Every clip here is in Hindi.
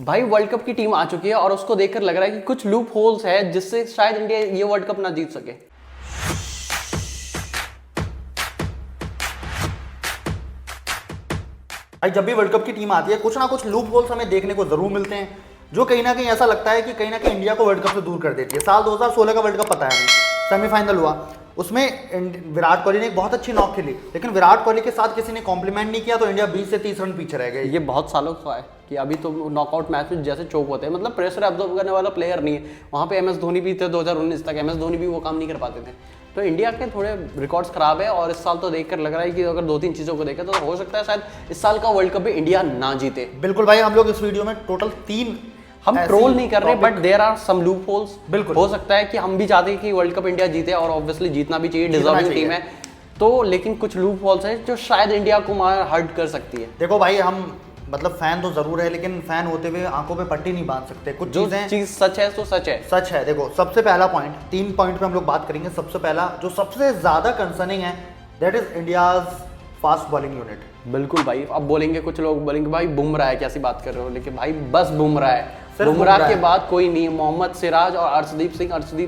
भाई वर्ल्ड कप की टीम आ चुकी है और उसको देखकर लग रहा है कि कुछ लूप होल्स है जिससे शायद इंडिया ये वर्ल्ड कप ना जीत सके। भाई जब भी वर्ल्ड कप की टीम आती है कुछ ना कुछ लूप होल्स हमें देखने को जरूर मिलते हैं जो कहीं ना कहीं ऐसा लगता है कि कहीं ना कहीं इंडिया को वर्ल्ड कप से दूर कर देती है। साल 2016 का वर्ल्ड कप पता है हमें, सेमीफाइनल हुआ, उसमें विराट कोहली ने एक बहुत अच्छी नॉक खेली, लेकिन विराट कोहली के साथ किसी ने कॉम्प्लीमेंट नहीं किया तो इंडिया 20 से 30 रन पीछे रह गई। ये बहुत सालों का है कि अभी तो नॉकआउट मैच में जैसे चोक होते हैं, मतलब प्रेशर एब्जॉर्ब करने वाला प्लेयर नहीं है। वहाँ पे MS धोनी भी थे 2019 तक, MS धोनी भी वो काम नहीं कर पाते थे। तो इंडिया के थोड़े रिकॉर्ड्स खराब है और इस साल तो देखकर लग रहा है कि अगर 2-3 चीज़ों को देखें तो हो सकता है शायद इस साल का वर्ल्ड कप भी इंडिया ना जीते। बिल्कुल भाई, हम लोग इस वीडियो में टोटल 3 हम ट्रोल नहीं कर रहे but there are some loopholes. बिल्कुल हो सकता है कि हम भी चाहते हैं कि वर्ल्ड कप इंडिया जीते और ऑब्वियसली जीतना भी चाहिए, डिजर्विंग टीम है तो, लेकिन कुछ लूप होल्स हैं जो शायद इंडिया को हर्ट कर सकती है। देखो भाई, हम मतलब फैन तो जरूर है लेकिन फैन होते हुए आंखों पे पट्टी नहीं बांध सकते। कुछ जो चीज सच है तो सच है, सच है। देखो सबसे पहला पॉइंट, 3 पॉइंट पे हम लोग बात करेंगे। सबसे पहला जो सबसे ज्यादा कंसर्निंग है that is India's fast bowling unit. बिल्कुल भाई अब बोलेंगे कुछ लोग बोलेंगे भाई बुमराह है, कैसी बात कर रहे हो, लेकिन भाई बस बुमराह है, बुमराह के बाद कोई नहीं। मोहम्मद सिराज और अर्शदीप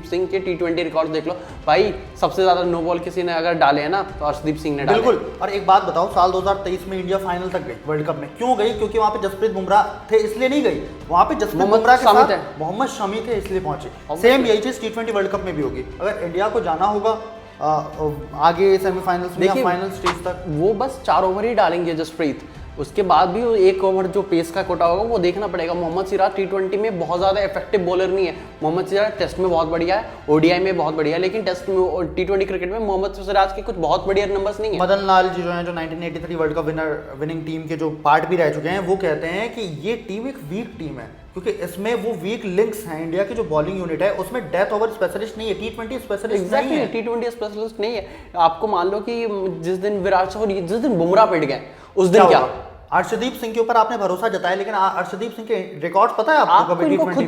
सिंह के T20 रिकॉर्ड देख लो भाई, सबसे ज्यादा नो बॉल किसी ने अगर डाले हैं ना तो अर्शदीप सिंह ने डाले। बिल्कुल। और एक बात बताओ, साल 2023 में इंडिया फाइनल तक गई वर्ल्ड कप में, क्यों गई? क्योंकि वहां पे जसप्रीत बुमराह थे इसलिए नहीं गई, वहां पे जसप्रीत बुमराह के साथ मोहम्मद शमी थे इसलिए पहुंचे। सेम यही चीज T20 वर्ल्ड कप में भी होगी। अगर इंडिया को जाना होगा आगे सेमीफाइनल्स में या फाइनल स्टेज तक, वो बस 4 ओवर ही डालेंगे जसप्रीत, उसके बाद भी 1 ओवर जो पेस का कोटा होगा वो देखना पड़ेगा। मोहम्मद सिराज T20 में बहुत ज़्यादा इफेक्टिव बॉलर नहीं है। मोहम्मद सिराज टेस्ट में बहुत बढ़िया है, ODI में बहुत बढ़िया है, लेकिन टेस्ट में T20 क्रिकेट में मोहम्मद सिराज के कुछ बहुत बढ़िया नंबर्स नहीं है। मदन लाल जी जो हैं, जो 1983 वर्ल्ड कप विनिंग टीम के जो पार्ट भी रह चुके हैं, वो कहते हैं कि ये टीम एक वीक टीम है क्योंकि इसमें वो वीक लिंक्स हैं। इंडिया की जो बॉलिंग यूनिट है उसमें डेथ ओवर स्पेशलिस्ट नहीं है, T20 स्पेशलिस्ट नहीं है, T20 स्पेशलिस्ट नहीं है। आपको मान लो कि जिस दिन विराट कोहली, जिस दिन बुमराह पिट गए उस दिन क्या अर्शदीप सिंह के ऊपर आपने भरोसा जताया, लेकिन अर्शदीप सिंह के रिकॉर्ड पता है आपको?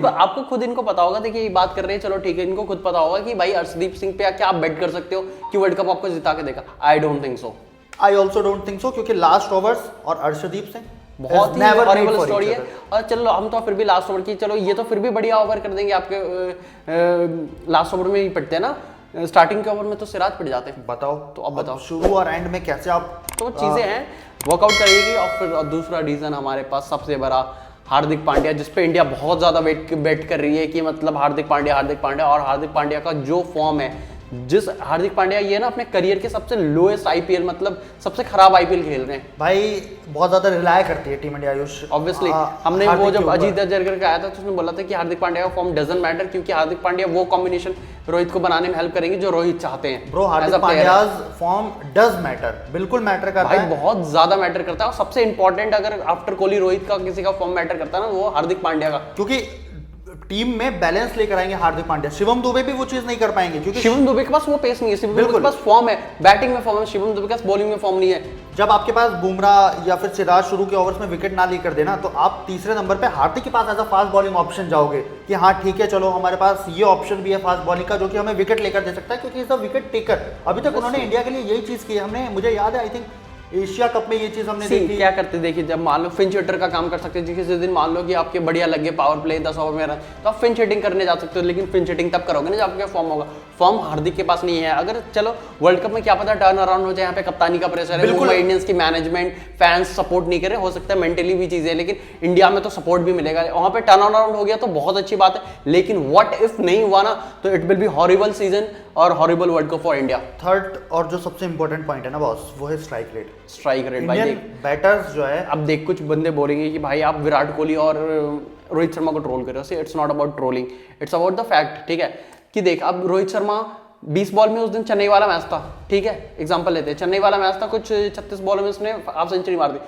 आपको खुद इनको पता होगा। देखिए ये बात कर रहे हैं, चलो ठीक है, इनको खुद पता होगा कि भाई अर्शदीप सिंह पे क्या आप बेट कर सकते हो कि वर्ल्ड कप आपको जिता के देगा। I don't think so, I also don't think so, क्योंकि लास्ट ओवर्स और अर्शदीप सिंह बहुत ही हॉरिबल स्टोरी है। और चलो हम तो फिर भी लास्ट ओवर की, चलो ये तो फिर भी बढ़िया ओवर कर देंगे आपके, लास्ट ओवर में ही पिटते हैं ना, स्टार्टिंग के ओवर में तो सिराज पिट जाते हैं। बताओ तो, अब बताओ शुरू और एंड में कैसे आप तो चीजें हैं वर्कआउट करेगी। और फिर दूसरा रीजन हमारे पास सबसे बड़ा हार्दिक पांड्या, जिसपे इंडिया बहुत ज्यादा बेट कर रही है कि मतलब हार्दिक पांड्या और हार्दिक पांड्या का जो फॉर्म है, जिस हार्दिक पांड्या ये ना अपने करियर के सबसे लोएस्ट IPL, मतलब सबसे खराब IPL खेल रहे हैं भाई। बहुत ज्यादा रिलाय करती है टीम इंडिया आयुष, ऑब्वियसली। हमने वो जब अजीत अजहर का आया था तो उसने बोला था कि हार्दिक पांड्या का फॉर्म डजंट मैटर, क्योंकि हार्दिक पांड्या वो कॉम्बिनेशन रोहित को बनाने में हेल्प करेंगे जो रोहित चाहते हैं। Bro, Hardik Pandyas form does matter, बिल्कुल मैटर करता है भाई, बहुत ज्यादा मैटर करता है। और सबसे इंपॉर्टेंट अगर आफ्टर कोहली रोहित का किसी का फॉर्म मैटर करता है ना, वो हार्दिक पांड्या का, क्योंकि टीम में बैलेंस लेकर आएंगे हार्दिक पांड्या। शिवम दुबे भी वो चीज नहीं कर पाएंगे क्योंकि शिवम दुबे के पास वो पेस नहीं है, शिवम दुबे के पास फॉर्म है, बैटिंग में फॉर्म है, शिवम दुबे के पास बॉलिंग में फॉर्म नहीं है। जब आपके पास बुमराह या फिर सिराज शुरू के ओवर्स में विकेट ना लेकर देना, तो आप तीसरे नंबर पे हार्दिक के पास as a fast bowling option जाओगे कि हाँ ठीक है, चलो हमारे पास ये ऑप्शन भी है फास्ट बॉलिंग का जो कि हमें विकेट लेकर दे सकता है, क्योंकि इज अ विकेट टेकर। अभी तक उन्होंने इंडिया के लिए यही चीज की। हमने, मुझे याद है, आई थिंक एशिया कप में ये चीज हमने देखी। क्या करते देखिए, जब मान लो फिंच हिटर का काम कर सकते हैं, किसी दिन मान लो कि आपके बढ़िया लगे पावर प्ले 10 ओवर में, तो आप फिंच हिटिंग करने जा सकते हो, लेकिन फिंच हिटिंग तब करोगे ना जब आपके फॉर्म होगा। फॉर्म हार्दिक के पास नहीं है। अगर चलो वर्ल्ड कप में क्या पता टर्न अराउंड हो जाए, यहाँ पे कप्तानी का प्रेशर है, मुंबई इंडियंस की मैनेजमेंट, फैंस सपोर्ट नहीं करे, हो सकता है मेंटली भी चीजें, लेकिन इंडिया में तो सपोर्ट भी मिलेगा। वहां पे टर्न अराउंड हो गया तो बहुत अच्छी बात है, लेकिन व्हाट इफ नहीं हुआ ना, तो it will be horrible season और horrible world cup for India. Third और जो सबसे इंपॉर्टेंट पॉइंट है ना बॉस, वो है स्ट्राइक रेट भाई। बैटर्स जो है, अब देख कुछ बंदे बोलेंगे कि भाई आप विराट कोहली और रोहित शर्मा को ट्रोल कर रहे हो। It's not about trolling, it's about the fact, ठीक है। कि देख अब रोहित शर्मा 20 बॉल में, उस दिन चेन्नई वाला मैच था, ठीक है, एग्जांपल लेते हैं, चेन्नई वाला मैच था, कुछ 36 बॉल में उसने हाफ सेंचुरी मार दी।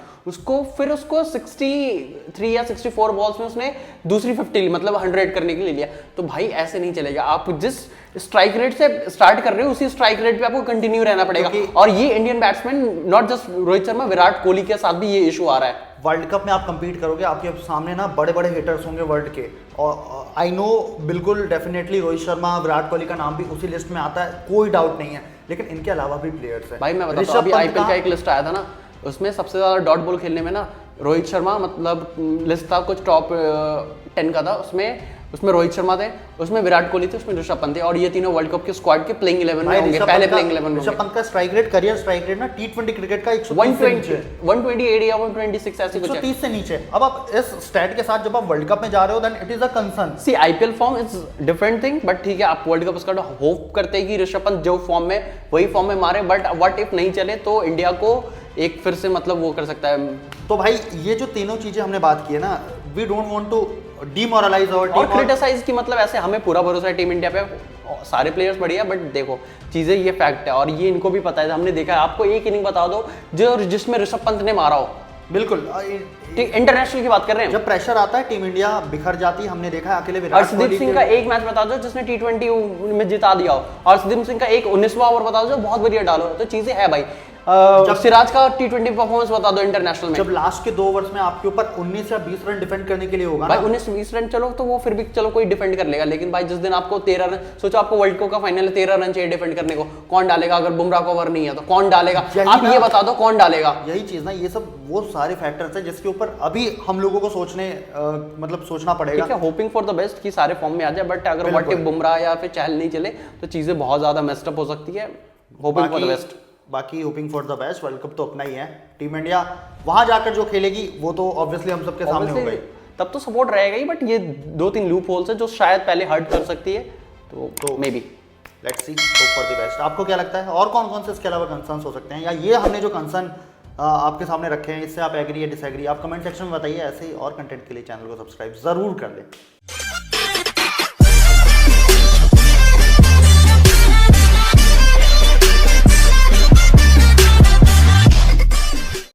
फिर उसको 63 या 64 बॉल्स में उसने दूसरी 50 ली, मतलब 100 करने के लिए लिया। तो भाई ऐसे नहीं चलेगा, आप जिस स्ट्राइक रेट से स्टार्ट कर रहे हो उसी स्ट्राइक रेट पे आपको कंटिन्यू रहना पड़ेगा। और ये Indian batsman, not just Rohit Sharma, Virat Kohli के साथ भी ये इशू आ रहा है। वर्ल्ड कप में आप कंपीट करोगे, आपके सामने ना बड़े बड़े हिटर्स होंगे वर्ल्ड के, और आई नो बिल्कुल डेफिनेटली रोहित शर्मा, विराट कोहली का नाम भी उसी लिस्ट में आता है, कोई डाउट नहीं है, लेकिन इनके अलावा भी प्लेयर्स हैं। भाई मैं बताता हूं, अभी IPL का एक लिस्ट आया था ना, उसमें सबसे ज्यादा डॉट बॉल खेलने में ना रोहित शर्मा मतलब लिस्ट था कुछ टॉप 10 का था, उसमें रोहित शर्मा थे, उसमें विराट कोहली थे, उसमें ऋषभ पंत थे, और ये तीनों वर्ल्ड कप के स्क्वाड के प्लेइंग 11 में होंगे, पहले प्लेइंग 11 में। ऋषभ पंत का strike rate, career strike rate ना T20 क्रिकेट का 128 या 126 ऐसे कुछ है, 130 से नीचे। अब आप इस स्टैट के साथ जब आप वर्ल्ड कप में जा रहे हो, then it is a concern. See IPL form is different thing, but ठीक है, आप वर्ल्ड कप उसका होप करते हैं कि ऋषभ पंत जो फॉर्म में वही फॉर्म में मारे, बट व्हाट इफ नहीं चले तो इंडिया को एक फिर से मतलब वो कर सकता है। तो भाई ये जो तीनों चीजें हमने बात की है ना, we don't want to demoralise our team और क्रिटिसाइज की मतलब ऐसे हमें पूरा भरोसा है टीम इंडिया पे, सारे प्लेयर्स बढ़िया, बट देखो चीजें ये फैक्ट है और ये इनको भी पता है, हमने देखा है। आपको एक इनिंग बता दो जो जिसमें ऋषभ पंत ने मारा हो, बिल्कुल इंटरनेशनल की बात कर रहे हैं। जब प्रेशर आता है टीम इंडिया बिखर जाती है, हमने देखा है अकेले विराट हर्षदीप सिंह का एक मैच बता दो जिसने T20 में जिता दिया हो, हर्षदीप सिंह का एक 19वां ओवर बता दो जो बहुत बढ़िया डालो, तो चीजें है भाई। सिराज का T20 परफॉर्मेंस बता दो इंटरनेशनल में, जब लास्ट के 2 ओवर्स में आपके ऊपर 19 या 20 रन डिफेंड करने के लिए होगा भाई 19-20 रन चलो तो वो फिर भी चलो कोई डिफेंड कर लेगा, लेकिन भाई जिस दिन आपको 13 रन, सोचो आपको वर्ल्ड कप का फाइनल 13 रन चाहिए डिफेंड करने को, कौन डालेगा? अगर बुमराह को ओवर नहीं है तो कौन डालेगा? आप ये बता दो कौन डालेगा? यही चीज ना, ये सब वो सारे फैक्टर्स है जिसके ऊपर अभी हम लोगों को मतलब सोचना पड़ेगा। ठीक है, होपिंग फॉर द बेस्ट कि सारे फॉर्म में आ जाए, बट अगर व्हाट इफ बुमराह या फिर चहल नहीं चले तो चीजें बहुत ज्यादा मेस्ड अप हो सकती है। Hoping for the best. बाकी hoping for the best, world cup तो अपना ही है, टीम इंडिया वहां जाकर जो खेलेगी वो तो ऑब्वियसली हम सबके सामने हो गई, तब तो सपोर्ट रहेगा ही, बट ये 2-3 लूप होल्स है जो शायद पहले हर्ट कर सकती है, तो may be let's see, hope for the best. आपको क्या लगता है और कौन कौन से इसके अलावा कंसर्न्स हो सकते हैं, या ये हमने जो कंसर्न आपके सामने रखे हैं इससे आप एग्री या डिसएग्री, आप कमेंट सेक्शन में बताइए। ऐसे ही और कंटेंट के लिए चैनल को सब्सक्राइब जरूर कर लें।